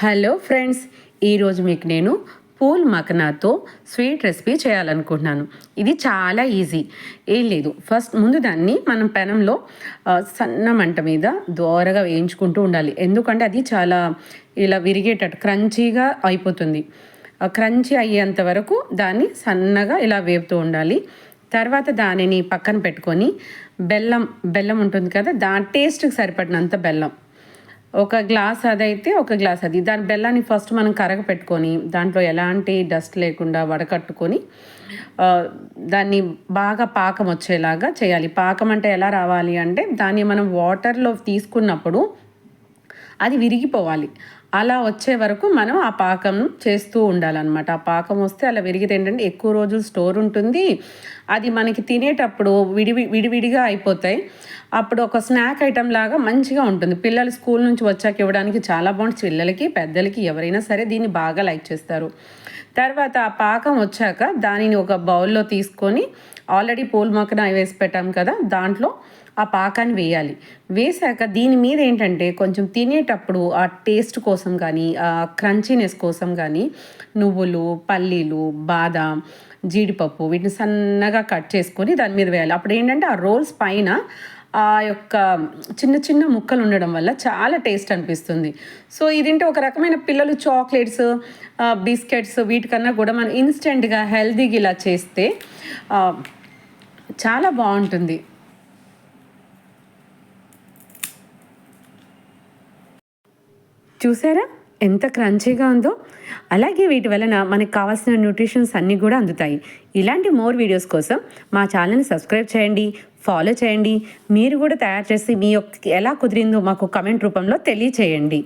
Hello friends, ఈరోజు మీకు నేను పూల్ మఖనాతో స్వీట్ రెసిపీ చేయాలనుకుంటున్నాను. ఇది చాలా ఈజీ. ఏం లేదు, ఫస్ట్ ముందు దాన్ని మనం పెనంలో సన్న మంట మీద దోరగా వేయించుకుంటూ ఉండాలి. ఎందుకంటే అది చాలా ఇలా విరిగేటట్టు క్రంచీగా అయిపోతుంది. క్రంచీ అయ్యేంత వరకు దాన్ని సన్నగా ఇలా వేపుతూ ఉండాలి. తర్వాత దానిని పక్కన పెట్టుకొని బెల్లం ఉంటుంది కదా, దాని టేస్ట్కి సరిపడినంత బెల్లం, ఒక గ్లాస్ అదైతే ఒక గ్లాస్ అది. దాని బెల్లాన్ని ఫస్ట్ మనం కరగ పెట్టుకొని దాంట్లో ఎలాంటి డస్ట్ లేకుండా వడకట్టుకొని దాన్ని బాగా పాకం వచ్చేలాగా చేయాలి. పాకం అంటే ఎలా రావాలి అంటే, దాన్ని మనం వాటర్లో తీసుకున్నప్పుడు అది విరిగిపోవాలి. అలా వచ్చే వరకు మనం ఆ పాకం చేస్తూ ఉండాలన్నమాట. ఆ పాకం వస్తే అలా విరిగితే ఏంటంటే ఎక్కువ రోజులు స్టోర్ ఉంటుంది. అది మనకి తినేటప్పుడు విడివిడిగా అయిపోతాయి. అప్పుడు ఒక స్నాక్ ఐటెం లాగా మంచిగా ఉంటుంది. పిల్లలు స్కూల్ నుంచి వచ్చాక ఇవ్వడానికి చాలా బాగుంటుంది. పిల్లలకి పెద్దలకి ఎవరైనా సరే దీన్ని బాగా లైక్ చేస్తారు. తర్వాత ఆ పాకం వచ్చాక దానిని ఒక బౌల్లో తీసుకొని, ఆల్రెడీ పూల్ మక్కన వేసి పెట్టాం కదా, దాంట్లో ఆ పాకాన్ని వేయాలి. వేసాక దీని మీద ఏంటంటే కొంచెం తినేటప్పుడు ఆ టేస్ట్ కోసం కానీ, ఆ క్రంచీనెస్ కోసం కానీ నువ్వులు, పల్లీలు, బాదాం, జీడిపప్పు వీటిని సన్నగా కట్ చేసుకొని దాని మీద వేయాలి. అప్పుడు ఏంటంటే ఆ రోల్స్ పైన ఆ యొక్క చిన్న చిన్న ముక్కలు ఉండడం వల్ల చాలా టేస్ట్ అనిపిస్తుంది. సో ఇదేంటి, ఒక రకమైన పిల్లలు చాక్లెట్స్, బిస్కెట్స్ వీటికన్నా కూడా మనం ఇన్స్టెంట్గా హెల్తీగా ఇలా చేస్తే చాలా బాగుంటుంది. చూసారా ఎంత క్రంచీగా ఉందో? అలాగే వీటి వలన మనకు కావాల్సిన న్యూట్రిషన్స్ అన్నీ కూడా అందుతాయి. ఇలాంటి మోర్ వీడియోస్ కోసం మా ఛానల్ని సబ్స్క్రైబ్ చేయండి, ఫాలో చేయండి. మీరు కూడా తయారు చేసి మీ యొక్క ఎలా కుదిరిందో మాకు కమెంట్ రూపంలో తెలియచేయండి.